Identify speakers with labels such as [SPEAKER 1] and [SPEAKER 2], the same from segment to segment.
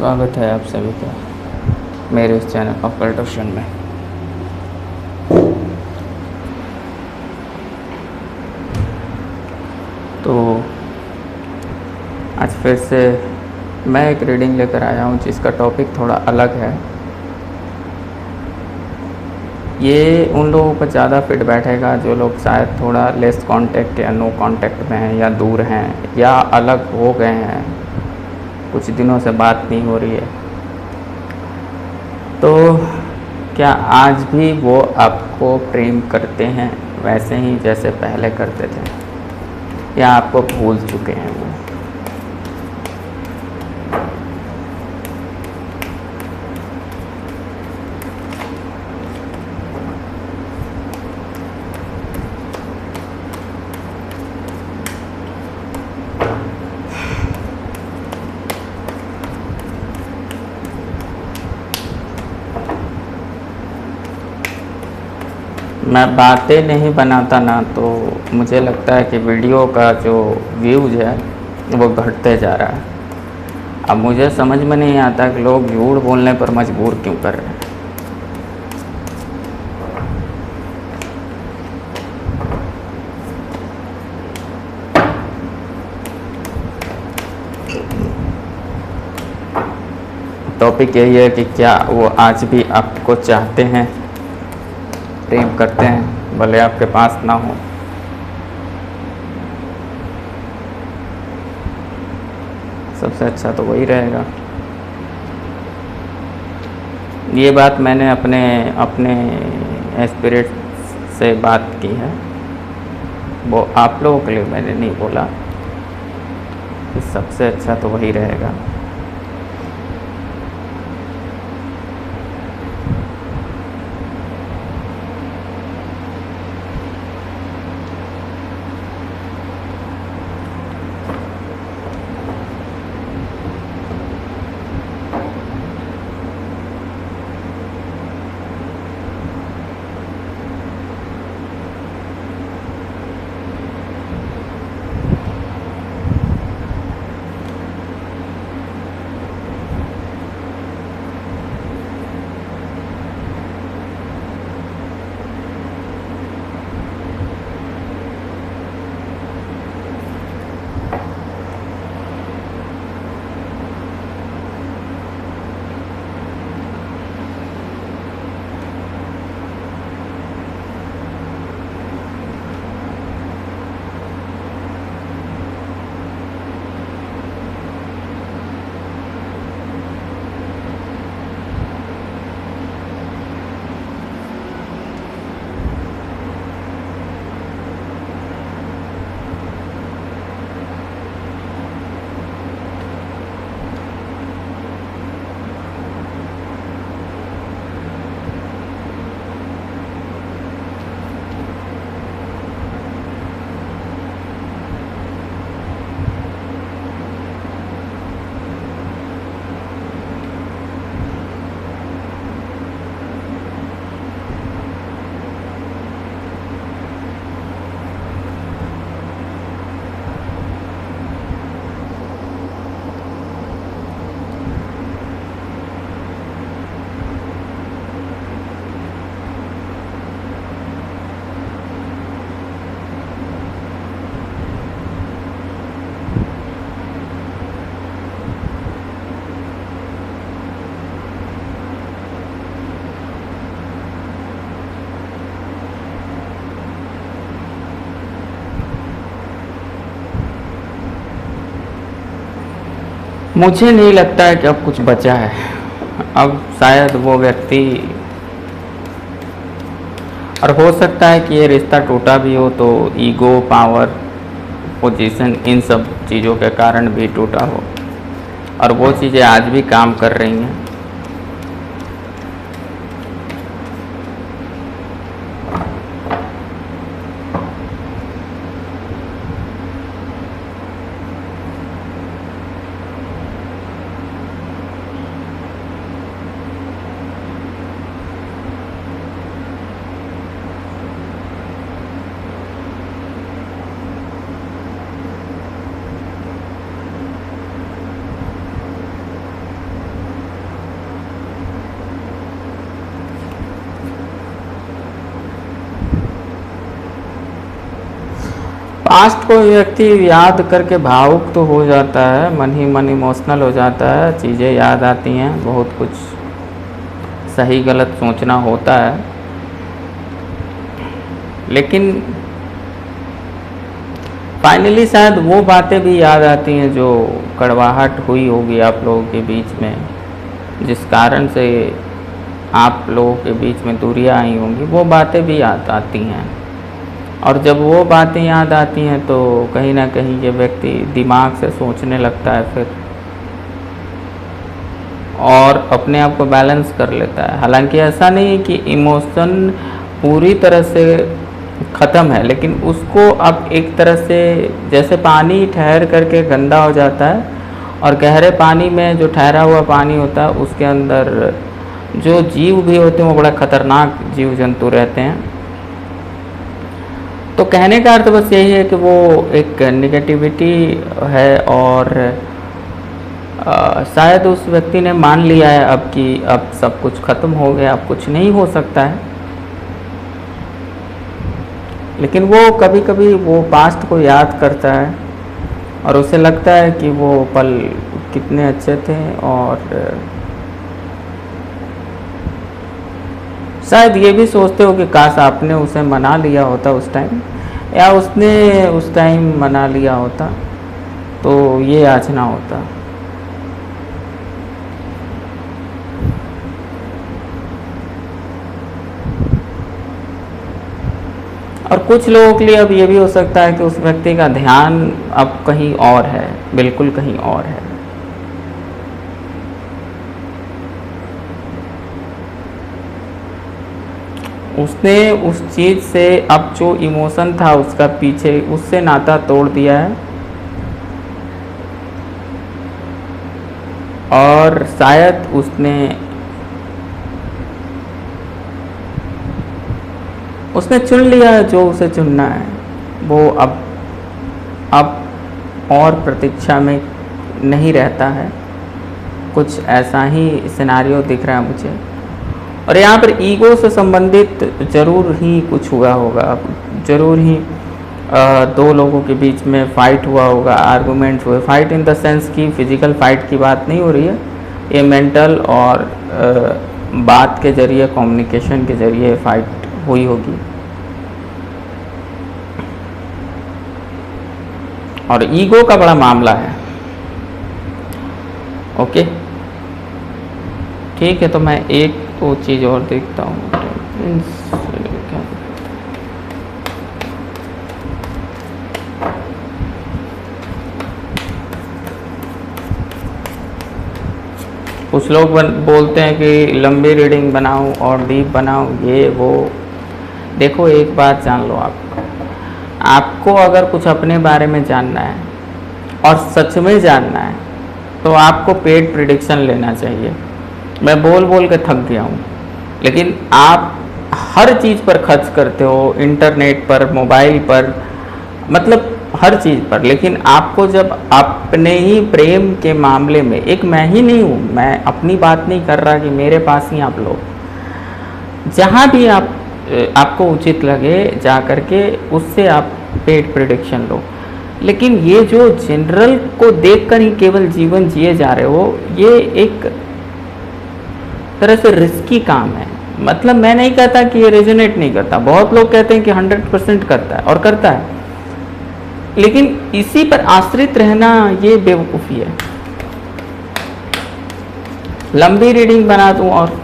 [SPEAKER 1] स्वागत है आप सभी का मेरे इस चैनल ऑकल्टेशन में। तो आज फिर से मैं एक रीडिंग लेकर आया हूँ जिसका टॉपिक थोड़ा अलग है। ये उन लोगों पर ज़्यादा फिट बैठेगा जो लोग शायद थोड़ा लेस कांटेक्ट या नो कांटेक्ट में हैं या दूर हैं या अलग हो गए हैं, कुछ दिनों से बात नहीं हो रही है। तो क्या आज भी वो आपको प्रेम करते हैं वैसे ही जैसे पहले करते थे, या आपको भूल चुके हैं वो? मैं बातें नहीं बनाता ना तो मुझे लगता है कि वीडियो का जो व्यूज़ है वो घटते जा रहा है। अब मुझे समझ में नहीं आता कि लोग झूठ बोलने पर मजबूर क्यों कर रहे हैं। टॉपिक यही है कि क्या वो आज भी आपको चाहते हैं, प्रेम करते हैं, भले आपके पास ना हो। सबसे अच्छा तो वही रहेगा। ये बात मैंने अपने अपने स्पिरिट से बात की है, वो आप लोगों के लिए मैंने नहीं बोला कि सबसे अच्छा तो वही रहेगा। मुझे नहीं लगता है कि अब कुछ बचा है। अब शायद वो व्यक्ति, और हो सकता है कि ये रिश्ता टूटा भी हो तो ईगो, पावर, पोजीशन, इन सब चीज़ों के कारण भी टूटा हो, और वो चीज़ें आज भी काम कर रही हैं। पास्ट को व्यक्ति याद करके भावुक तो हो जाता है, मन ही मन इमोशनल हो जाता है, चीज़ें याद आती हैं, बहुत कुछ सही गलत सोचना होता है, लेकिन फाइनली शायद वो बातें भी याद आती हैं जो कड़वाहट हुई होगी आप लोगों के बीच में, जिस कारण से आप लोगों के बीच में दूरियां आई होंगी, वो बातें भी याद आती हैं। और जब वो बातें याद आती हैं तो कहीं ना कहीं ये व्यक्ति दिमाग से सोचने लगता है फिर, और अपने आप को बैलेंस कर लेता है। हालांकि ऐसा नहीं है कि इमोशन पूरी तरह से ख़त्म है, लेकिन उसको अब एक तरह से, जैसे पानी ठहर करके गंदा हो जाता है और गहरे पानी में जो ठहरा हुआ पानी होता है उसके अंदर जो जीव भी होते हैं वो बड़ा खतरनाक जीव जंतु रहते हैं। तो कहने का अर्थ बस यही है कि वो एक नेगेटिविटी है, और शायद उस व्यक्ति ने मान लिया है अब कि अब सब कुछ ख़त्म हो गया, अब कुछ नहीं हो सकता है। लेकिन वो कभी कभी वो पास्ट को याद करता है और उसे लगता है कि वो पल कितने अच्छे थे, और शायद ये भी सोचते हो कि काश आपने उसे मना लिया होता उस टाइम, या उसने उस टाइम मना लिया होता तो ये आज ना होता। और कुछ लोगों के लिए अब ये भी हो सकता है कि उस व्यक्ति का ध्यान अब कहीं और है, बिल्कुल कहीं और है। उसने उस चीज़ से अब जो इमोशन था उसका पीछे, उससे नाता तोड़ दिया है, और शायद उसने चुन लिया है जो उसे चुनना है। वो अब और प्रतीक्षा में नहीं रहता है। कुछ ऐसा ही सिनेरियो दिख रहा है मुझे। और यहाँ पर ईगो से संबंधित ज़रूर ही कुछ हुआ होगा, ज़रूर ही दो लोगों के बीच में फ़ाइट हुआ होगा, आर्गूमेंट्स हुए। फ़ाइट इन द सेंस कि फिज़िकल फ़ाइट की बात नहीं हो रही है, ये मेंटल और बात के ज़रिए, कम्युनिकेशन के ज़रिए फ़ाइट हुई होगी। और ईगो का बड़ा मामला है। ओके, ठीक है। तो मैं एक वो चीज़ और देखता हूँ। कुछ लोग बोलते हैं कि लंबी रीडिंग बनाऊं और डीप बनाऊं, ये वो। देखो, एक बात जान लो, आपको अगर कुछ अपने बारे में जानना है और सच में जानना है तो आपको पेड प्रेडिक्शन लेना चाहिए। मैं बोल बोल के थक गया हूँ, लेकिन आप हर चीज़ पर खर्च करते हो, इंटरनेट पर, मोबाइल पर, मतलब हर चीज़ पर। लेकिन आपको जब अपने ही प्रेम के मामले में, एक मैं ही नहीं हूँ, मैं अपनी बात नहीं कर रहा कि मेरे पास ही आप लोग, जहाँ भी आपको उचित लगे जा करके उससे आप पेड प्रेडिक्शन लो। लेकिन ये जो जनरल को देखकर ही केवल जीवन जिए जा रहे हो, ये एक तरह से रिस्की काम है। मतलब मैं नहीं कहता कि ये रेजोनेट नहीं करता, बहुत लोग कहते हैं कि 100% करता है, और करता है, लेकिन इसी पर आश्रित रहना ये बेवकूफ़ी है। लंबी रीडिंग बना दूं, और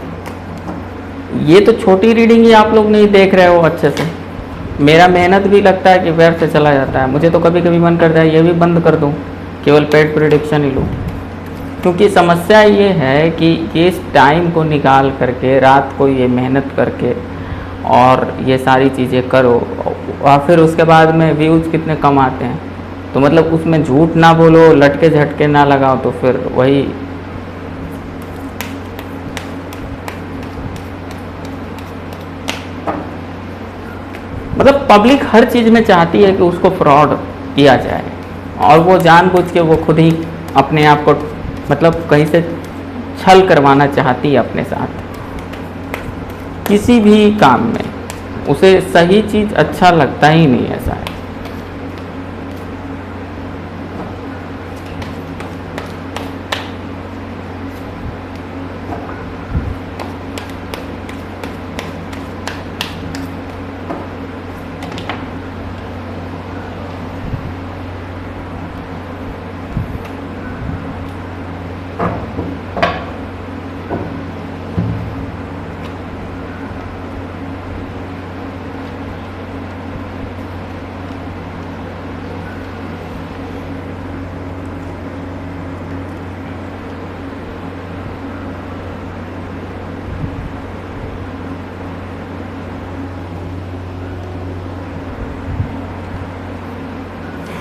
[SPEAKER 1] ये तो छोटी रीडिंग ही आप लोग नहीं देख रहे हो अच्छे से। मेरा मेहनत भी लगता है कि व्यर्थ चला जाता है। मुझे तो कभी कभी मन करता है ये भी बंद कर दूं, केवल पेड प्रेडिक्शन ही लूँ। क्योंकि समस्या ये है कि इस टाइम को निकाल करके, रात को ये मेहनत करके और ये सारी चीज़ें करो, और फिर उसके बाद में व्यूज़ कितने कम आते हैं। तो मतलब उसमें झूठ ना बोलो, लटके झटके ना लगाओ, तो फिर वही मतलब पब्लिक हर चीज़ में चाहती है कि उसको फ्रॉड किया जाए, और वो जानबूझ के वो खुद ही अपने आप को मतलब कहीं से छल करवाना चाहती है अपने साथ। किसी भी काम में उसे सही चीज़ अच्छा लगता ही नहीं, ऐसा है।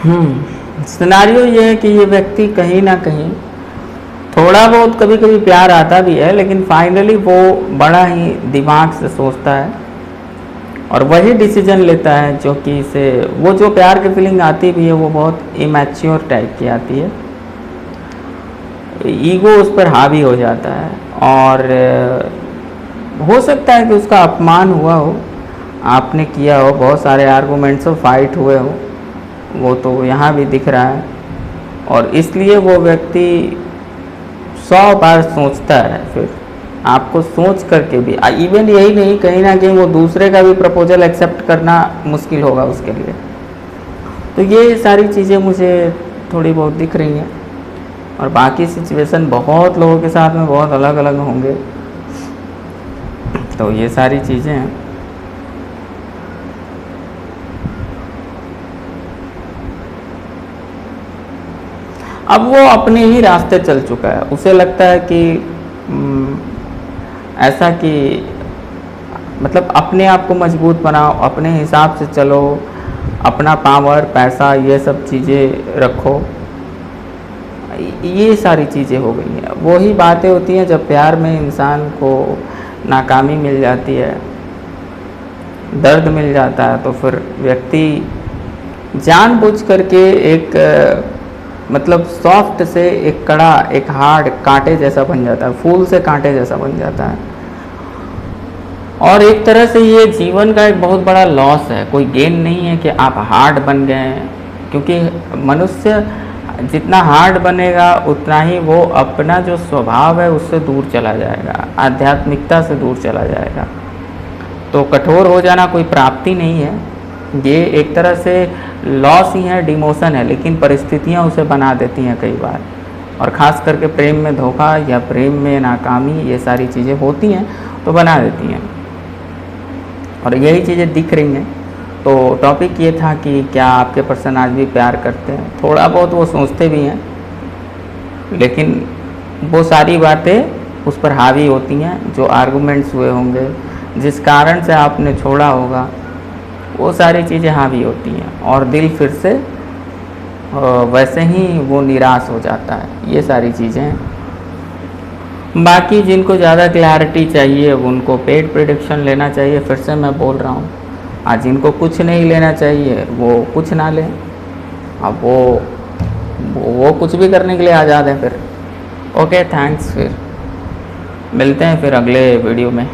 [SPEAKER 1] सिनारियो ये है कि ये व्यक्ति कहीं ना कहीं थोड़ा बहुत कभी कभी प्यार आता भी है, लेकिन फाइनली वो बड़ा ही दिमाग से सोचता है और वही डिसीजन लेता है जो कि इसे, वो जो प्यार की फीलिंग आती भी है वो बहुत इमैच्योर टाइप की आती है। ईगो उस पर हावी हो जाता है और हो सकता है कि उसका अपमान हुआ हो, आपने किया हो, बहुत सारे आर्गूमेंट्स हो, फाइट हुए हो, वो तो यहाँ भी दिख रहा है और इसलिए वो व्यक्ति 100 बार सोचता है। फिर आपको सोच करके भी, इवन यही नहीं, कहीं ना कहीं वो दूसरे का भी प्रपोजल एक्सेप्ट करना मुश्किल होगा उसके लिए। तो ये सारी चीज़ें मुझे थोड़ी बहुत दिख रही हैं और बाकी सिचुएशन बहुत लोगों के साथ में बहुत अलग अलग होंगे। तो ये सारी चीज़ें हैं। अब वो अपने ही रास्ते चल चुका है, उसे लगता है कि ऐसा कि मतलब अपने आप को मजबूत बनाओ, अपने हिसाब से चलो, अपना पावर, पैसा, ये सब चीज़ें रखो। ये सारी चीज़ें हो गई हैं। वही बातें होती हैं जब प्यार में इंसान को नाकामी मिल जाती है, दर्द मिल जाता है, तो फिर व्यक्ति जानबूझ करके एक मतलब सॉफ्ट से एक कड़ा, एक हार्ड कांटे जैसा बन जाता है, फूल से कांटे जैसा बन जाता है। और एक तरह से ये जीवन का एक बहुत बड़ा लॉस है। कोई गेन नहीं है कि आप हार्ड बन गए हैं, क्योंकि मनुष्य जितना हार्ड बनेगा उतना ही वो अपना जो स्वभाव है उससे दूर चला जाएगा, आध्यात्मिकता से दूर चला जाएगा। तो कठोर हो जाना कोई प्राप्ति नहीं है, ये एक तरह से लॉस ही है, डिमोशन है, लेकिन परिस्थितियाँ उसे बना देती हैं कई बार। और ख़ास करके प्रेम में धोखा या प्रेम में नाकामी, ये सारी चीज़ें होती हैं तो बना देती हैं और यही चीज़ें दिख रही हैं। तो टॉपिक ये था कि क्या आपके पर्सन आज भी प्यार करते हैं। थोड़ा बहुत वो सोचते भी हैं, लेकिन वो सारी बातें उस पर हावी होती हैं। जो आर्गूमेंट्स हुए होंगे, जिस कारण से आपने छोड़ा होगा, वो सारी चीज़ें हावी होती हैं और दिल फिर से वैसे ही वो निराश हो जाता है। ये सारी चीज़ें हैं। बाकी जिनको ज़्यादा क्लैरिटी चाहिए उनको पेड प्रेडिक्शन लेना चाहिए, फिर से मैं बोल रहा हूँ। आज जिनको कुछ नहीं लेना चाहिए वो कुछ ना लें। अब वो कुछ भी करने के लिए आज़ाद हैं फिर। Okay, thanks. फिर मिलते हैं फिर अगले वीडियो में।